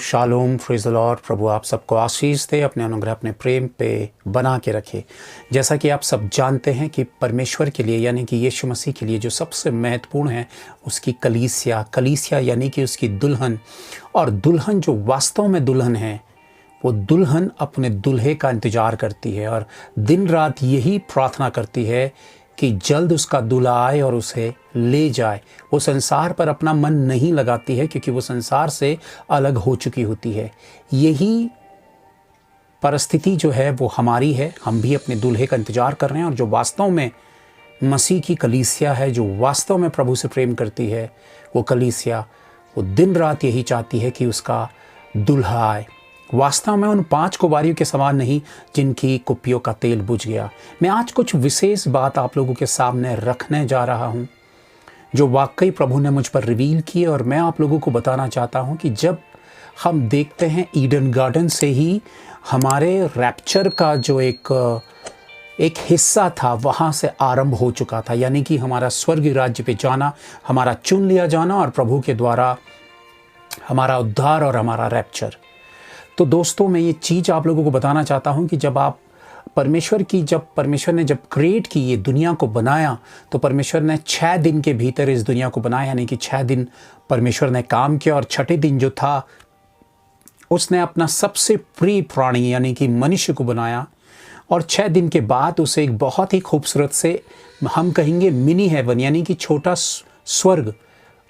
Shalom, praise the Lord. प्रभु आप सबको आशीष दे, अपने अनुग्रह अपने प्रेम पे बना के रखे। जैसा कि आप सब जानते हैं कि परमेश्वर के लिए यानी कि यीशु मसीह के लिए जो सबसे महत्वपूर्ण है उसकी कलीसिया यानी कि उसकी दुल्हन। और दुल्हन जो वास्तव में दुल्हन है वो दुल्हन अपने दूल्हे का इंतज़ार करती है और दिन रात यही प्रार्थना करती है कि जल्द उसका दूल्हा आए और उसे ले जाए। वो संसार पर अपना मन नहीं लगाती है क्योंकि वो संसार से अलग हो चुकी होती है। यही परिस्थिति जो है वो हमारी है। हम भी अपने दूल्हे का इंतज़ार कर रहे हैं और जो वास्तव में मसीह की कलीसिया है, जो वास्तव में प्रभु से प्रेम करती है, वो कलीसिया वो दिन रात यही चाहती है कि उसका दूल्हा आए। वास्तव में उन 5 कुँवारियों के समान नहीं जिनकी कुप्पियों का तेल बुझ गया। मैं आज कुछ विशेष बात आप लोगों के सामने रखने जा रहा हूं जो वाकई प्रभु ने मुझ पर रिवील की और मैं आप लोगों को बताना चाहता हूं कि जब हम देखते हैं ईडन गार्डन से ही हमारे रैप्चर का जो एक हिस्सा था वहाँ से आरंभ हो चुका था, यानी कि हमारा स्वर्गीय राज्य पे जाना, हमारा चुन लिया जाना और प्रभु के द्वारा हमारा उद्धार और हमारा रैप्चर। तो दोस्तों मैं ये चीज़ आप लोगों को बताना चाहता हूँ कि जब परमेश्वर ने जब क्रिएट की ये दुनिया को बनाया तो परमेश्वर ने 6 दिन के भीतर इस दुनिया को बनाया, यानी कि 6 दिन परमेश्वर ने काम किया और छठे दिन जो था उसने अपना सबसे प्रिय प्राणी यानी कि मनुष्य को बनाया। और 6 दिन के बाद उसे एक बहुत ही खूबसूरत से हम कहेंगे मिनी हेवन यानी कि छोटा स्वर्ग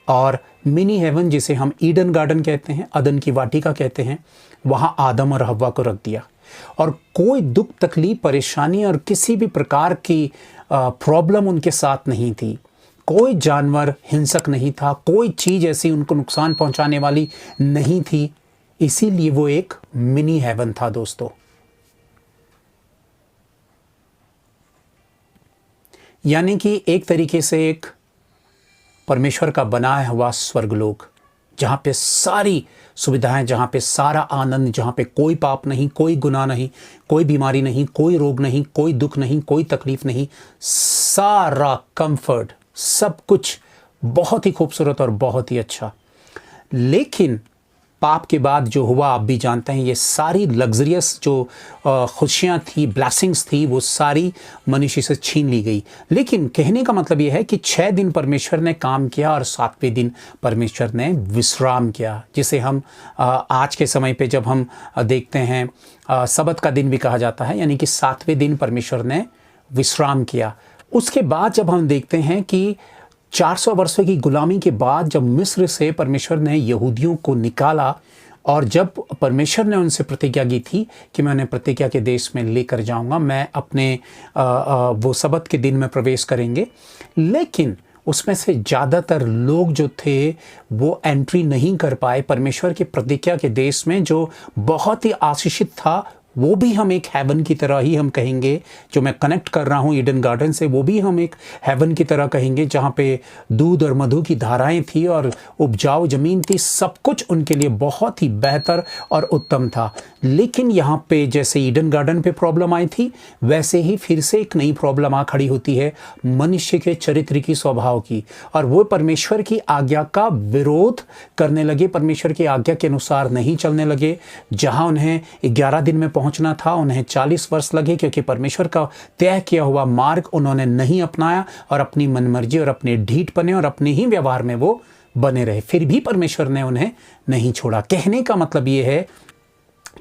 और मिनी हेवन जिसे हम ईडन गार्डन कहते हैं, अदन की वाटिका कहते हैं, वहाँ आदम और हव्वा को रख दिया। और कोई दुख तकलीफ परेशानी और किसी भी प्रकार की प्रॉब्लम उनके साथ नहीं थी। कोई जानवर हिंसक नहीं था, कोई चीज़ ऐसी उनको नुकसान पहुंचाने वाली नहीं थी। इसीलिए वो एक मिनी हेवन था दोस्तों। यानी कि एक तरीके से एक परमेश्वर का बनाया हुआ स्वर्गलोक, जहाँ पे सारी सुविधाएं, जहाँ पे सारा आनंद, जहाँ पे कोई पाप नहीं, कोई गुनाह नहीं, कोई बीमारी नहीं, कोई रोग नहीं, कोई दुख नहीं, कोई तकलीफ नहीं, सारा कंफर्ट, सब कुछ बहुत ही खूबसूरत और बहुत ही अच्छा। लेकिन पाप के बाद जो हुआ आप भी जानते हैं, ये सारी लग्जरियस जो खुशियाँ थी, ब्लेसिंग्स थी, वो सारी मनुष्य से छीन ली गई। लेकिन कहने का मतलब ये है कि 6 दिन परमेश्वर ने काम किया और 7वें दिन परमेश्वर ने विश्राम किया, जिसे हम आज के समय पे जब हम देखते हैं सबत का दिन भी कहा जाता है, यानी कि 7वें दिन परमेश्वर ने विश्राम किया। उसके बाद जब हम देखते हैं कि 400 वर्षों की गुलामी के बाद जब मिस्र से परमेश्वर ने यहूदियों को निकाला और जब परमेश्वर ने उनसे प्रतिज्ञा की थी कि मैं उन्हें प्रतिज्ञा के देश में लेकर जाऊंगा, मैं अपने वो सबत के दिन में प्रवेश करेंगे, लेकिन उसमें से ज़्यादातर लोग जो थे वो एंट्री नहीं कर पाए परमेश्वर के प्रतिज्ञा के देश में, जो बहुत ही आशीषित था। वो भी हम एक हेवन की तरह ही हम कहेंगे, जो मैं कनेक्ट कर रहा हूँ ईडन गार्डन से, वो भी हम एक हेवन की तरह कहेंगे, जहाँ पे दूध और मधु की धाराएं थी और उपजाऊ ज़मीन थी, सब कुछ उनके लिए बहुत ही बेहतर और उत्तम था। लेकिन यहाँ पे जैसे ईडन गार्डन पे प्रॉब्लम आई थी, वैसे ही फिर से एक नई प्रॉब्लम आ खड़ी होती है मनुष्य के चरित्र की, स्वभाव की। और वो परमेश्वर की आज्ञा का विरोध करने लगे, परमेश्वर की आज्ञा के अनुसार नहीं चलने लगे। जहाँ उन्हें 11 दिन में पहुंचना था, उन्हें 40 वर्ष लगे, क्योंकि परमेश्वर का तय किया हुआ मार्ग उन्होंने नहीं अपनाया और अपनी मनमर्जी और अपने ढीठपने और अपने ही व्यवहार में वो बने रहे। फिर भी परमेश्वर ने उन्हें नहीं छोड़ा। कहने का मतलब ये है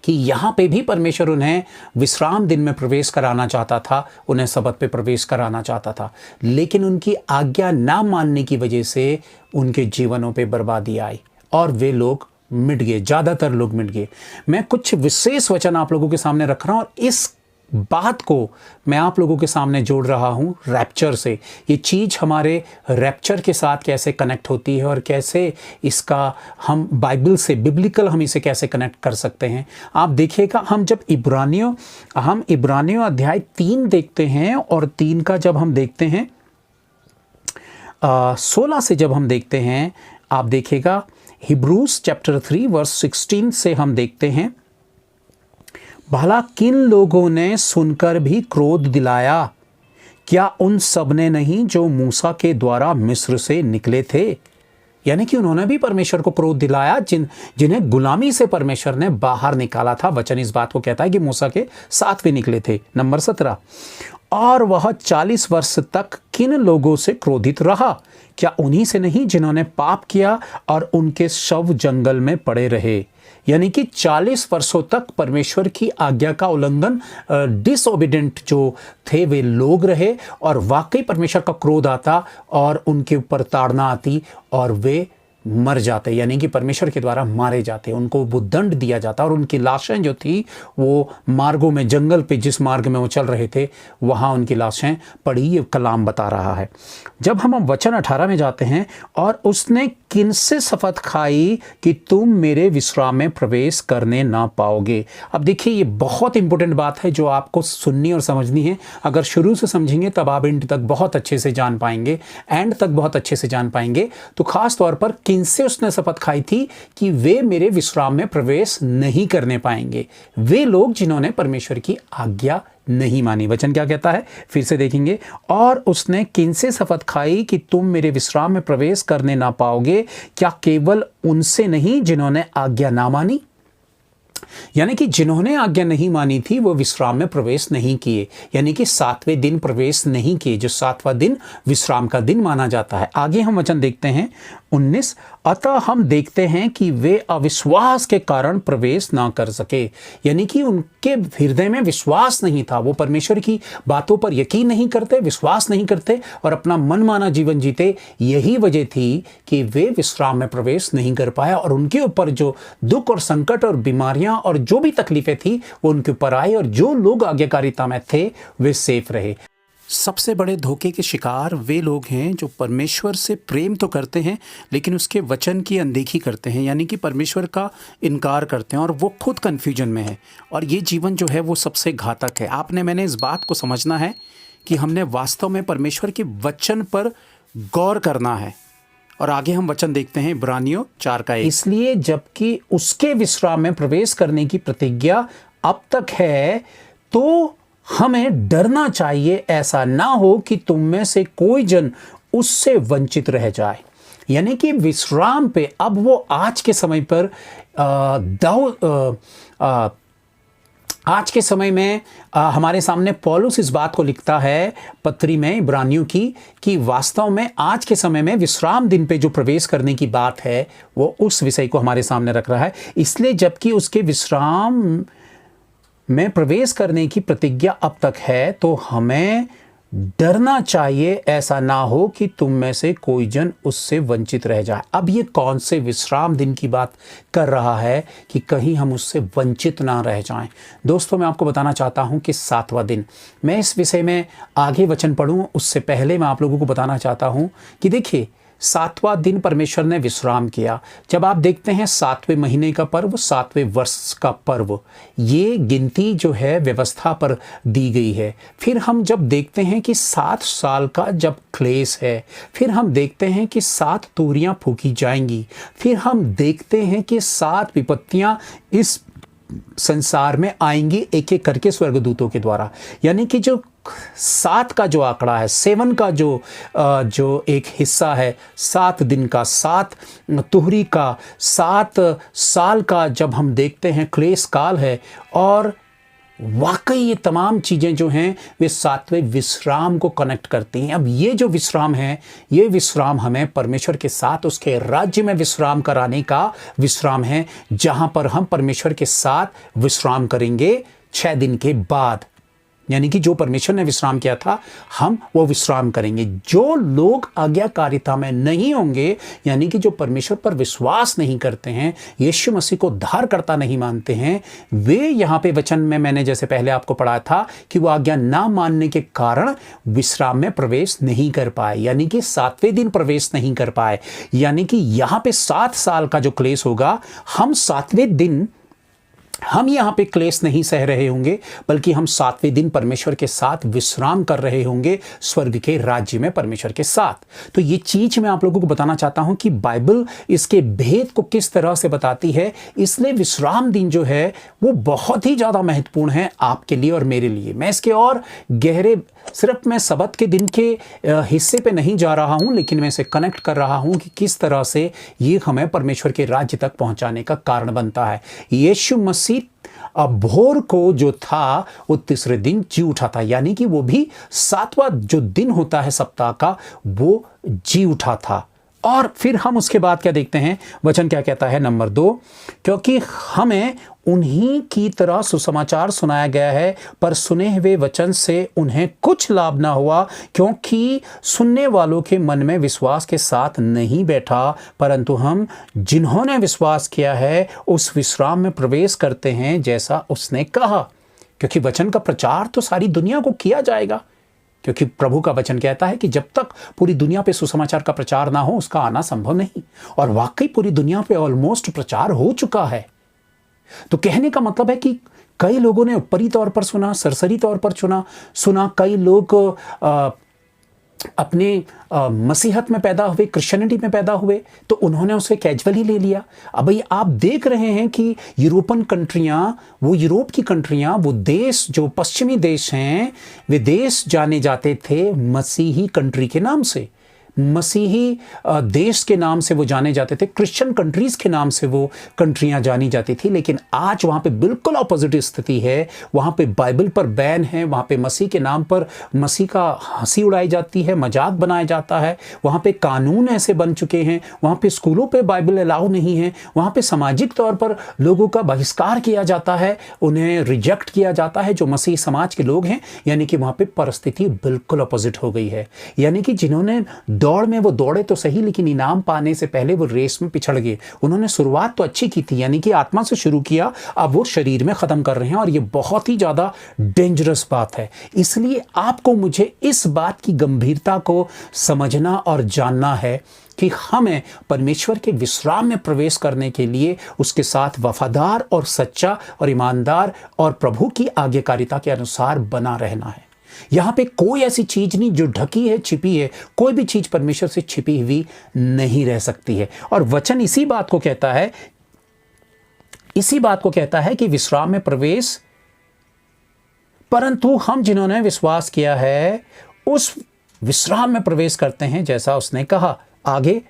कि यहाँ पे भी परमेश्वर उन्हें विश्राम दिन में प्रवेश कराना चाहता था, उन्हें सबत पे प्रवेश कराना चाहता था, लेकिन उनकी आज्ञा ना मानने की वजह से उनके जीवनों पे बर्बादी आई और वे लोग मिट गए, ज़्यादातर लोग मिट गए। मैं कुछ विशेष वचन आप लोगों के सामने रख रहा हूँ और इस बात को मैं आप लोगों के सामने जोड़ रहा हूँ रैप्चर से। ये चीज़ हमारे रैप्चर के साथ कैसे कनेक्ट होती है और कैसे इसका हम बाइबल से, बिब्लिकल हम इसे कैसे कनेक्ट कर सकते हैं। आप देखिएगा, हम जब इब्रानियों अध्याय 3 देखते हैं और 3 का जब हम देखते हैं 16 से जब हम देखते हैं, आप देखिएगा हिब्रूज चैप्टर 3 वर्स 16 से हम देखते हैं, भला किन लोगों ने सुनकर भी क्रोध दिलाया, क्या उन सब ने नहीं जो मूसा के द्वारा मिस्र से निकले थे। यानी कि उन्होंने भी परमेश्वर को क्रोध दिलाया, जिन्हें गुलामी से परमेश्वर ने बाहर निकाला था। वचन इस बात को कहता है कि मूसा के साथ वे निकले थे। नंबर 17, और वह 40 वर्ष तक किन लोगों से क्रोधित रहा? क्या उन्हीं से नहीं जिन्होंने पाप किया और उनके शव जंगल में पड़े रहे? यानी कि 40 वर्षों तक परमेश्वर की आज्ञा का उल्लंघन, डिसओबीडेंट जो थे वे लोग रहे, और वाकई परमेश्वर का क्रोध आता और उनके ऊपर ताड़ना आती और वे मर जाते, यानी कि परमेश्वर के द्वारा मारे जाते, उनको वो दंड दिया जाता और उनकी लाशें जो थी वो मार्गों में, जंगल पे जिस मार्ग में वो चल रहे थे वहाँ उनकी लाशें पड़ी। ये कलाम बता रहा है। जब हम वचन 18 में जाते हैं, और उसने किनसे शपथ खाई कि तुम मेरे विश्राम में प्रवेश करने ना पाओगे। अब देखिए, ये बहुत इंपॉर्टेंट बात है जो आपको सुननी और समझनी है। अगर शुरू से समझेंगे तब आप एंड तक बहुत अच्छे से जान पाएंगे, तो खास तौर पर किनसे उसने शपथ खाई थी कि वे मेरे विश्राम में प्रवेश नहीं करने पाएंगे? वे लोग जिन्होंने परमेश्वर की आज्ञा नहीं मानी। वचन क्या कहता है, फिर से देखेंगे। और उसने किनसे शपथ खाई कि तुम मेरे विश्राम में प्रवेश करने ना पाओगे? क्या केवल उनसे नहीं जिन्होंने आज्ञा ना मानी? यानी कि जिन्होंने आज्ञा नहीं मानी थी वो विश्राम में प्रवेश नहीं किए, यानी कि 7वें दिन प्रवेश नहीं किए, जो 7वां दिन विश्राम का दिन माना जाता है। आगे हम वचन देखते हैं 19, अतः हम देखते हैं कि वे अविश्वास के कारण प्रवेश ना कर सके। यानी कि उनके हृदय में विश्वास नहीं था, वो परमेश्वर की बातों पर यकीन नहीं करते, विश्वास नहीं करते और अपना मनमाना जीवन जीते। यही वजह थी कि वे विश्राम में प्रवेश नहीं कर पाए और उनके ऊपर जो दुख और संकट और बीमारियां और जो भी तकलीफें थी वो उनके ऊपर आई, और जो लोग आज्ञाकारिता में थे वे सेफ रहे। सबसे बड़े धोखे के शिकार वे लोग हैं जो परमेश्वर से प्रेम तो करते हैं लेकिन उसके वचन की अनदेखी करते हैं, यानी कि परमेश्वर का इनकार करते हैं और वो खुद कन्फ्यूजन में है। और ये जीवन जो है वो सबसे घातक है। मैंने इस बात को समझना है कि हमने वास्तव में परमेश्वर के वचन पर गौर करना है। और आगे हम वचन देखते हैं इब्रानियों 4:1। इसलिए जबकि उसके विश्राम में प्रवेश करने की प्रतिज्ञा अब तक है, तो हमें डरना चाहिए, ऐसा ना हो कि तुम में से कोई जन उससे वंचित रह जाए। यानी कि विश्राम पे अब वो आज के समय पर आज के समय में हमारे सामने पौलुस इस बात को लिखता है पत्री में इब्रानियों की, कि वास्तव में आज के समय में विश्राम दिन पे जो प्रवेश करने की बात है वो उस विषय को हमारे सामने रख रहा है। इसलिए जबकि उसके विश्राम में प्रवेश करने की प्रतिज्ञा अब तक है, तो हमें डरना चाहिए, ऐसा ना हो कि तुम में से कोई जन उससे वंचित रह जाए। अब ये कौन से विश्राम दिन की बात कर रहा है कि कहीं हम उससे वंचित ना रह जाएं? दोस्तों, मैं आपको बताना चाहता हूं कि 7वां दिन, मैं इस विषय में आगे वचन पढ़ूं उससे पहले मैं आप लोगों को बताना चाहता हूं कि देखिए, 7वां दिन परमेश्वर ने विश्राम किया। जब आप देखते हैं 7वें महीने का पर्व, 7वें वर्ष का पर्व, ये गिनती जो है व्यवस्था पर दी गई है। फिर हम जब देखते हैं कि 7 साल का जब क्लेश है, फिर हम देखते हैं कि 7 तूरियां फूकी जाएंगी, फिर हम देखते हैं कि 7 विपत्तियां इस संसार में आएंगी एक एक करके स्वर्गदूतों के द्वारा। यानी कि जो 7 का जो आंकड़ा है, 7 का जो एक हिस्सा है, 7 दिन का, 7 तुहरी का, 7 साल का जब हम देखते हैं क्लेश काल है। और वाकई ये तमाम चीज़ें जो हैं वे 7वें विश्राम को कनेक्ट करती हैं। अब ये जो विश्राम है, ये विश्राम हमें परमेश्वर के साथ उसके राज्य में विश्राम कराने का विश्राम है, जहां पर हम परमेश्वर के साथ विश्राम करेंगे 6 दिन के बाद। यानी कि जो परमेश्वर ने विश्राम किया था, हम वो विश्राम करेंगे। जो लोग आज्ञाकारिता में नहीं होंगे, यानी कि जो परमेश्वर पर विश्वास नहीं करते हैं, यीशु मसीह को उद्धारकर्ता नहीं मानते हैं, वे यहाँ पे वचन में मैंने जैसे पहले आपको पढ़ा था कि वो आज्ञा ना मानने के कारण विश्राम में प्रवेश नहीं कर पाए, यानी कि 7वें दिन प्रवेश नहीं कर पाए। यानी कि यहाँ पे 7 साल का जो क्लेश होगा, हम 7वें दिन हम यहाँ पे क्लेश नहीं सह रहे होंगे, बल्कि हम 7वें दिन परमेश्वर के साथ विश्राम कर रहे होंगे स्वर्ग के राज्य में परमेश्वर के साथ। तो ये चीज मैं आप लोगों को बताना चाहता हूं कि बाइबल इसके भेद को किस तरह से बताती है। इसलिए विश्राम दिन जो है वो बहुत ही ज्यादा महत्वपूर्ण है आपके लिए और मेरे लिए। मैं इसके और गहरे, सिर्फ मैं सबत के दिन के हिस्से पे नहीं जा रहा हूं, लेकिन मैं इसे कनेक्ट कर रहा हूं कि किस तरह से ये हमें परमेश्वर के राज्य तक पहुंचाने का कारण बनता है। यीशु मसीह अब भोर को जो था वो तीसरे दिन जी उठा था, यानी कि वो भी 7वां जो दिन होता है सप्ताह का, वो जी उठा था। और फिर हम उसके बाद क्या देखते हैं, वचन क्या कहता है, नंबर 2, क्योंकि हमें उन्हीं की तरह सुसमाचार सुनाया गया है, पर सुने हुए वचन से उन्हें कुछ लाभ ना हुआ, क्योंकि सुनने वालों के मन में विश्वास के साथ नहीं बैठा। परंतु हम जिन्होंने विश्वास किया है उस विश्राम में प्रवेश करते हैं, जैसा उसने कहा। क्योंकि वचन का प्रचार तो सारी दुनिया को किया जाएगा, क्योंकि प्रभु का वचन कहता है कि जब तक पूरी दुनिया पे सुसमाचार का प्रचार ना हो उसका आना संभव नहीं। और वाकई पूरी दुनिया पे ऑलमोस्ट प्रचार हो चुका है। तो कहने का मतलब है कि कई लोगों ने ऊपरी तौर पर सुना, सरसरी तौर पर सुना। कई लोग अपने मसीहत में पैदा हुए, क्रिश्चियनिटी में पैदा हुए, तो उन्होंने उसे कैजुअली ले लिया। अब भाई आप देख रहे हैं कि यूरोपन कंट्रियां, वो यूरोप की कंट्रियां, वो देश जो पश्चिमी देश हैं, वे देश जाने जाते थे मसीही कंट्री के नाम से, मसीही देश के नाम से वो जाने जाते थे, क्रिश्चियन कंट्रीज के नाम से वो कंट्रियां जानी जाती थी। लेकिन आज वहाँ पे बिल्कुल ऑपोजिट स्थिति है। वहाँ पे बाइबल पर बैन है, वहाँ पे मसीह के नाम पर मसीह का हंसी उड़ाई जाती है, मजाक बनाया जाता है। वहाँ पे कानून ऐसे बन चुके हैं, वहाँ पे स्कूलों पे बाइबल अलाउ नहीं है, वहाँ पे सामाजिक तौर पर लोगों का बहिष्कार किया जाता है, उन्हें रिजेक्ट किया जाता है जो मसीह समाज के लोग हैं। यानी कि वहाँ पे परिस्थिति बिल्कुल अपोजिट हो गई है। यानी कि जिन्होंने दौड़ में वो दौड़े तो सही, लेकिन इनाम पाने से पहले वो रेस में पिछड़ गए। उन्होंने शुरुआत तो अच्छी की थी, यानी कि आत्मा से शुरू किया, अब वो शरीर में खत्म कर रहे हैं। और ये बहुत ही ज्यादा डेंजरस बात है। इसलिए आपको मुझे इस बात की गंभीरता को समझना और जानना है कि हमें परमेश्वर के विश्राम में प्रवेश करने के लिए उसके साथ वफादार और सच्चा और ईमानदार और प्रभु की आज्ञाकारिता के अनुसार बना रहना है। यहां पे कोई ऐसी चीज नहीं जो ढकी है, छिपी है। कोई भी चीज परमेश्वर से छिपी हुई नहीं रह सकती है। और वचन इसी बात को कहता है कि विश्राम में प्रवेश, परंतु हम जिन्होंने विश्वास किया है उस विश्राम में प्रवेश करते हैं, जैसा उसने कहा। आगे,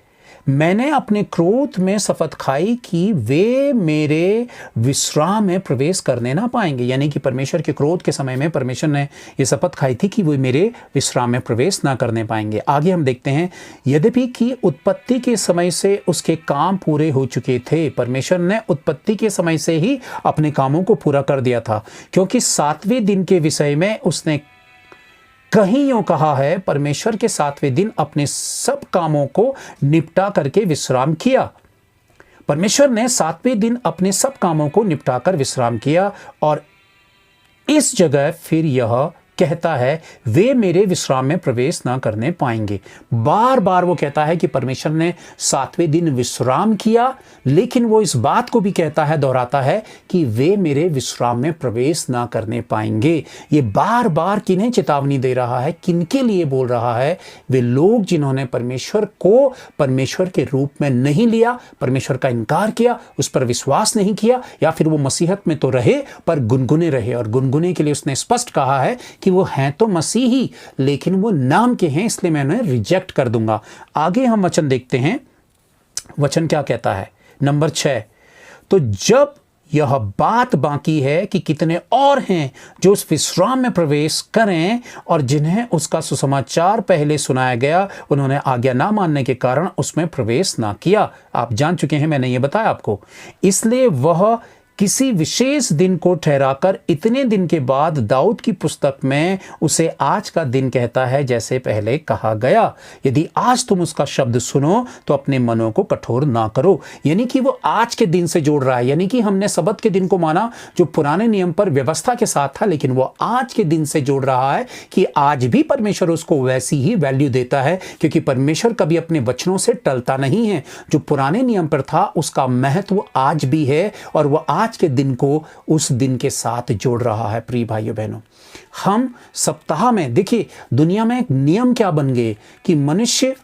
मैंने अपने क्रोध में शपथ खाई कि वे मेरे विश्राम में प्रवेश करने ना पाएंगे। यानी कि परमेश्वर के क्रोध के समय में परमेश्वर ने ये शपथ खाई थी कि वे मेरे विश्राम में प्रवेश ना करने पाएंगे। आगे हम देखते हैं, यद्यपि कि उत्पत्ति के समय से उसके काम पूरे हो चुके थे। परमेश्वर ने उत्पत्ति के समय से ही अपने कामों को पूरा कर दिया था, क्योंकि 7वें दिन के विषय में उसने कहीं यूं कहा है, परमेश्वर के 7वें दिन अपने सब कामों को निपटा करके विश्राम किया। परमेश्वर ने 7वें दिन अपने सब कामों को निपटाकर विश्राम किया। और इस जगह फिर यह कहता है, वे मेरे विश्राम में प्रवेश ना करने पाएंगे। बार बार वो कहता है कि परमेश्वर ने 7वें दिन विश्राम किया, लेकिन वो इस बात को भी कहता है, दोहराता है कि वे मेरे विश्राम में प्रवेश ना करने पाएंगे। ये बार बार किन्हें चेतावनी दे रहा है, किनके लिए बोल रहा है? वे लोग जिन्होंने परमेश्वर को परमेश्वर के रूप में नहीं लिया, परमेश्वर का इनकार किया, उस पर विश्वास नहीं किया, या फिर वो मसीहत में तो रहे पर गुनगुने रहे। और गुनगुने के लिए उसने स्पष्ट कहा है कि वो हैं तो मसीही, लेकिन वो नाम के हैं, इसलिए मैं उन्हें रिजेक्ट कर दूंगा। आगे हम वचन देखते हैं, वचन क्या कहता है, नंबर 6, तो जब यह बात बाकी है कि कितने और हैं जो उस विश्राम में प्रवेश करें, और जिन्हें उसका सुसमाचार पहले सुनाया गया उन्होंने आज्ञा ना मानने के कारण उसमें प्रवेश ना किया। आप जान चुके हैं, मैंने ये बताया आपको। इसलिए वह किसी विशेष दिन को ठहराकर इतने दिन के बाद दाऊद की पुस्तक में उसे आज का दिन कहता है, जैसे पहले कहा गया, यदि आज तुम उसका शब्द सुनो तो अपने मनों को कठोर ना करो। यानी कि वो आज के दिन से जोड़ रहा है। यानी कि हमने सबत के दिन को माना जो पुराने नियम पर व्यवस्था के साथ था, लेकिन वो आज के दिन से जोड़ रहा है कि आज भी परमेश्वर उसको वैसी ही वैल्यू देता है, क्योंकि परमेश्वर कभी अपने वचनों से टलता नहीं है। जो पुराने नियम पर था उसका महत्व आज भी है, और वो आज आज के दिन को उस दिन के साथ जोड़ रहा है। प्रिय भाइयों बहनों, हम सप्ताह में, देखिए दुनिया में एक नियम क्या बन गए कि मनुष्य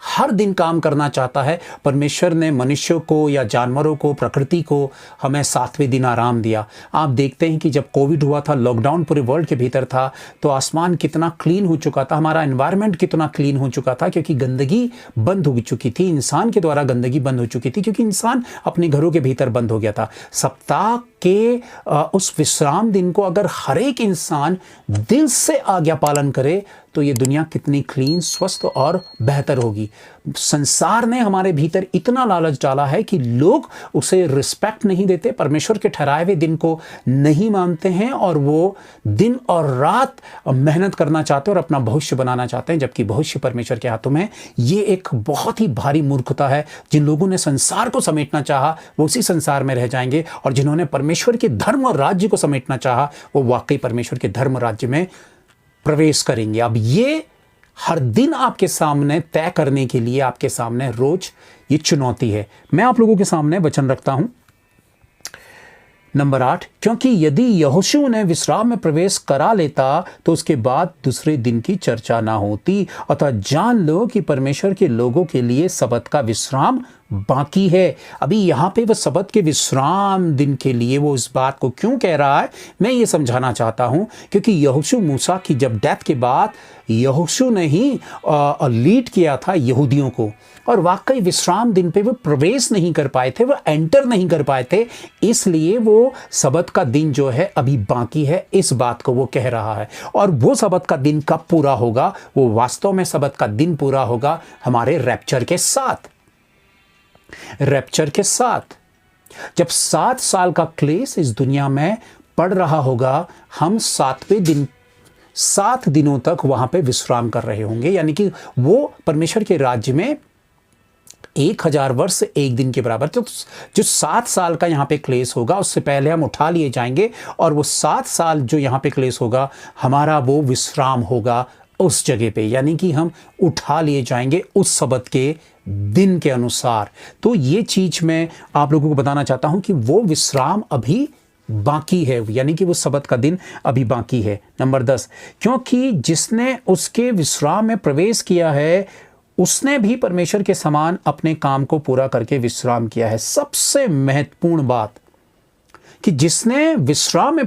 हर दिन काम करना चाहता है। परमेश्वर ने मनुष्यों को या जानवरों को, प्रकृति को हमें 7वें दिन आराम दिया। आप देखते हैं कि जब कोविड हुआ था, लॉकडाउन पूरे वर्ल्ड के भीतर था, तो आसमान कितना क्लीन हो चुका था, हमारा एनवायरनमेंट कितना क्लीन हो चुका था, क्योंकि गंदगी बंद हो चुकी थी, इंसान के द्वारा गंदगी बंद हो चुकी थी, क्योंकि इंसान अपने घरों के भीतर बंद हो गया था। सप्ताह के उस विश्राम दिन को अगर हर एक इंसान दिल से आज्ञा पालन करे तो ये दुनिया कितनी क्लीन, स्वस्थ और बेहतर होगी। संसार ने हमारे भीतर इतना लालच डाला है कि लोग उसे रिस्पेक्ट नहीं देते, परमेश्वर के ठहराए हुए दिन को नहीं मानते हैं, और वो दिन और रात मेहनत करना चाहते हैं और अपना भविष्य बनाना चाहते हैं, जबकि भविष्य परमेश्वर के हाथों में है। ये एक बहुत ही भारी मूर्खता है। जिन लोगों ने संसार को समेटना चाहा वो उसी संसार में रह जाएंगे, और जिन्होंने परमेश्वर के धर्म और राज्य को समेटना चाहा वो वाकई परमेश्वर के धर्म राज्य में प्रवेश करेंगे। अब ये हर दिन आपके सामने तय करने के लिए आपके सामने रोज ये चुनौती है। मैं आप लोगों के सामने वचन रखता हूं, नंबर 8, क्योंकि यदि यहोशू ने विश्राम में प्रवेश करा लेता तो उसके बाद दूसरे दिन की चर्चा ना होती। अतः जान लो कि परमेश्वर के लोगों के लिए सबत का विश्राम बाकी है। अभी यहाँ पे वो सबत के विश्राम दिन के लिए वो इस बात को क्यों कह रहा है, मैं ये समझाना चाहता हूँ। क्योंकि यहोशू मूसा की जब डेथ के बाद यहोशू ने ही लीड किया था यहूदियों को, और वाकई विश्राम दिन पे वो प्रवेश नहीं कर पाए थे, वो एंटर नहीं कर पाए थे, इसलिए वो सबत का दिन जो है अभी बाकी है, इस बात को वो कह रहा है। और वो सबत का दिन कब पूरा होगा? वो वास्तव में सबत का दिन पूरा होगा हमारे रैप्चर के साथ। रैप्चर के साथ जब 7 साल का क्लेश इस दुनिया में पड़ रहा होगा, हम 7वें दिन 7 दिनों तक वहां पे विश्राम कर रहे होंगे, यानी कि वो परमेश्वर के राज्य में 1000 वर्ष एक दिन के बराबर। तो जो 7 साल का यहाँ पे क्लेश होगा उससे पहले हम उठा लिए जाएंगे, और वो 7 साल जो यहाँ पे क्लेश होगा हमारा वो विश्राम होगा उस जगह पे, यानी कि हम उठा लिए जाएंगे उस सबत के दिन के अनुसार। तो ये चीज मैं आप लोगों को बताना चाहता हूं कि वो विश्राम अभी बाकी है, यानी कि वो सबत का दिन अभी बाकी है। नंबर 10, क्योंकि जिसने उसके विश्राम में प्रवेश किया है उसने भी परमेश्वर के समान अपने काम को पूरा करके विश्राम किया है। सबसे महत्वपूर्ण बात कि जिसने विश्राम में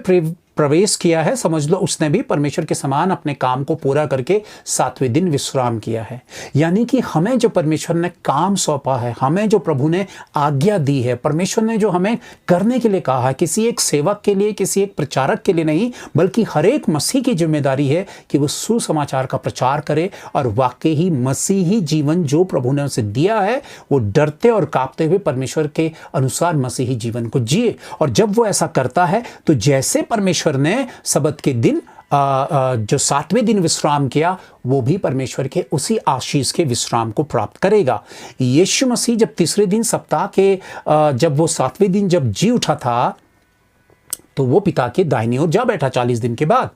प्रवेश किया है, समझ लो उसने भी परमेश्वर के समान अपने काम को पूरा करके 7वें दिन विश्राम किया है। यानी कि हमें जो परमेश्वर ने काम सौंपा है, हमें जो प्रभु ने आज्ञा दी है, परमेश्वर ने जो हमें करने के लिए कहा है, किसी एक सेवक के लिए, किसी एक प्रचारक के लिए नहीं, बल्कि हर एक मसीह की जिम्मेदारी है कि वो सुसमाचार का प्रचार करे और वाकई ही मसीही जीवन जो प्रभु ने उसे दिया है वो डरते और कांपते हुए परमेश्वर के अनुसार मसीही जीवन को जिए। और जब वो ऐसा करता है तो जैसे परमेश्वर ने सबत के दिन जो 7वें दिन विश्राम किया, वो भी परमेश्वर के उसी आशीष के विश्राम को प्राप्त करेगा। यीशु मसीह जब तीसरे दिन सप्ताह के जब वो 7वें दिन जब जी उठा था तो वो पिता के दाहिनी ओर जा बैठा 40 दिन के बाद।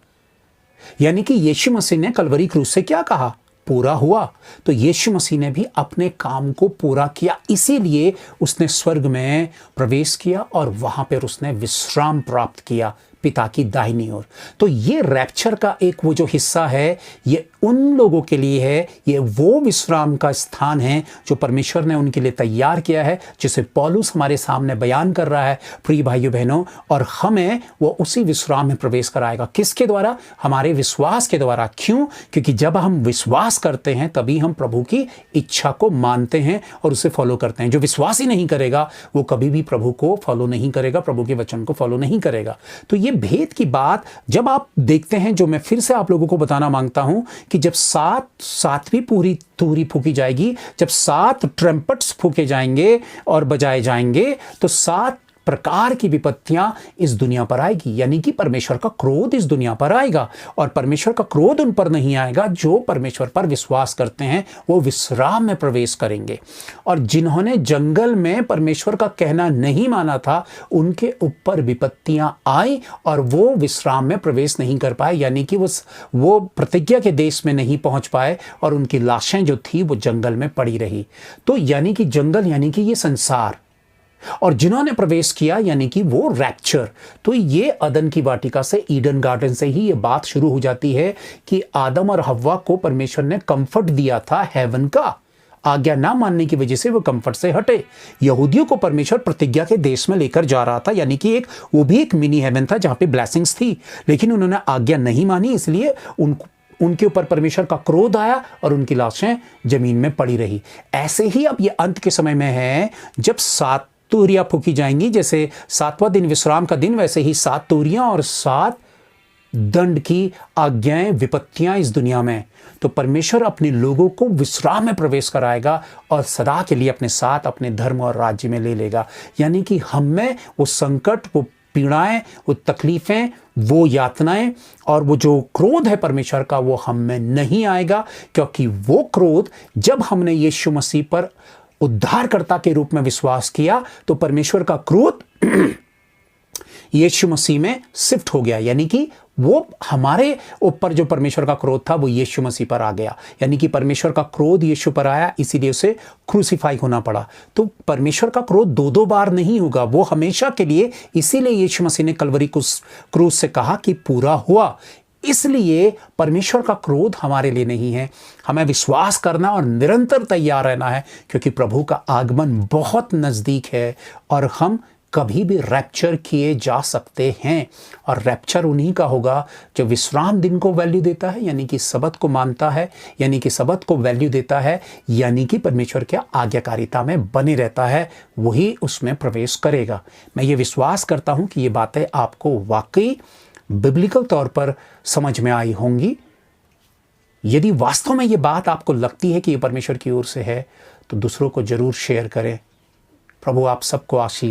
यानी कि यीशु मसीह ने कलवरी क्रूस से क्या कहा? पूरा हुआ। तो यीशु मसीह ने भी अपने काम को पूरा किया, इसीलिए उसने स्वर्ग में प्रवेश किया और वहां पर उसने विश्राम प्राप्त किया पिता की दाहिनी ओर। तो ये रैप्चर का एक वो जो हिस्सा है, ये उन लोगों के लिए है, ये वो विश्राम का स्थान है जो परमेश्वर ने उनके लिए तैयार किया है, जिसे पौलुस हमारे सामने बयान कर रहा है प्रिय भाइयों बहनों। और हमें वो उसी विश्राम में प्रवेश कराएगा। किसके द्वारा? हमारे विश्वास के द्वारा। क्यों? क्योंकि जब हम विश्वास करते हैं तभी हम प्रभु की इच्छा को मानते हैं और उसे फॉलो करते हैं। जो विश्वास ही नहीं करेगा वो कभी भी प्रभु को फॉलो नहीं करेगा, प्रभु के वचन को फॉलो नहीं करेगा। तो ये भेद की बात जब आप देखते हैं, जो मैं फिर से आप लोगों को बताना मांगता हूं कि जब 7वीं पूरी तुरही फूकी जाएगी, जब 7 ट्रम्पेट्स फूके जाएंगे और बजाए जाएंगे, तो 7 प्रकार की विपत्तियां इस दुनिया पर आएगी। यानी कि परमेश्वर का क्रोध इस दुनिया पर आएगा, और परमेश्वर का क्रोध उन पर नहीं आएगा जो परमेश्वर पर विश्वास करते हैं, वो विश्राम में प्रवेश करेंगे। और जिन्होंने जंगल में परमेश्वर का कहना नहीं माना था, उनके ऊपर विपत्तियां आई और वो विश्राम में प्रवेश नहीं कर पाए, यानी कि वो प्रतिज्ञा के देश में नहीं पहुंच पाए और उनकी लाशें जो थी वो जंगल में पड़ी रही। तो यानी कि जंगल यानी कि ये संसार, और जिन्होंने प्रवेश किया यानी कि वो रैप्चर। तो ये अदन की वाटिका से, ईडन गार्डन से ही ये बात शुरू हो जाती है कि आदम और हव्वा को परमेश्वर ने कंफर्ट दिया था हेवन का। आज्ञा ना मानने की वजह से वो कंफर्ट से हटे। यहूदियों को परमेश्वर प्रतिज्ञा के देश में लेकर जा रहा था, यानी कि वो भी एक मिनी हेवन था जहां पे ब्लेसिंग्स थी, लेकिन उन्होंने आज्ञा नहीं मानी, इसलिए उनके ऊपर परमेश्वर का क्रोध आया और उनकी लाशें जमीन में पड़ी रही। ऐसे ही अब ये अंत के समय में है, जब 7 तूरियां फूकी जाएंगी। जैसे 7वां दिन विश्राम का दिन, वैसे ही 7 तूरियां और 7 दंड की आज्ञाएं, विपत्तियां इस दुनिया में। तो परमेश्वर अपने लोगों को विश्राम में प्रवेश कराएगा और सदा के लिए अपने साथ अपने धर्म और राज्य में ले लेगा। यानी कि हम में वो संकट, वो पीड़ाएं, वो तकलीफें, वो यातनाएं और वो जो क्रोध है परमेश्वर का, वो हम में नहीं आएगा, क्योंकि वो क्रोध जब हमने यीशु मसीह पर उद्धारकर्ता के रूप में विश्वास किया तो परमेश्वर का क्रोध यीशु मसीह में शिफ्ट हो गया। यानी कि वो हमारे ऊपर जो परमेश्वर का क्रोध था वो यीशु मसीह पर आ गया। यानी कि परमेश्वर का क्रोध यीशु पर आया, इसीलिए उसे क्रूसीफाई होना पड़ा। तो परमेश्वर का क्रोध 2 बार नहीं होगा, वो हमेशा के लिए। इसीलिए यीशु मसीह ने कलवरी क्रूस से कहा कि पूरा हुआ। इसलिए परमेश्वर का क्रोध हमारे लिए नहीं है। हमें विश्वास करना और निरंतर तैयार रहना है, क्योंकि प्रभु का आगमन बहुत नज़दीक है और हम कभी भी रैप्चर किए जा सकते हैं। और रैप्चर उन्हीं का होगा जो विश्राम दिन को वैल्यू देता है, यानी कि सबत को मानता है, यानी कि सबत को वैल्यू देता है, यानी कि परमेश्वर के आज्ञाकारिता में बने रहता है, वही उसमें प्रवेश करेगा। मैं ये विश्वास करता हूँ कि ये बातें आपको वाकई बिब्लिकल तौर पर समझ में आई होंगी। यदि वास्तव में ये बात आपको लगती है कि ये परमेश्वर की ओर से है, तो दूसरों को जरूर शेयर करें। प्रभु आप सबको आशीष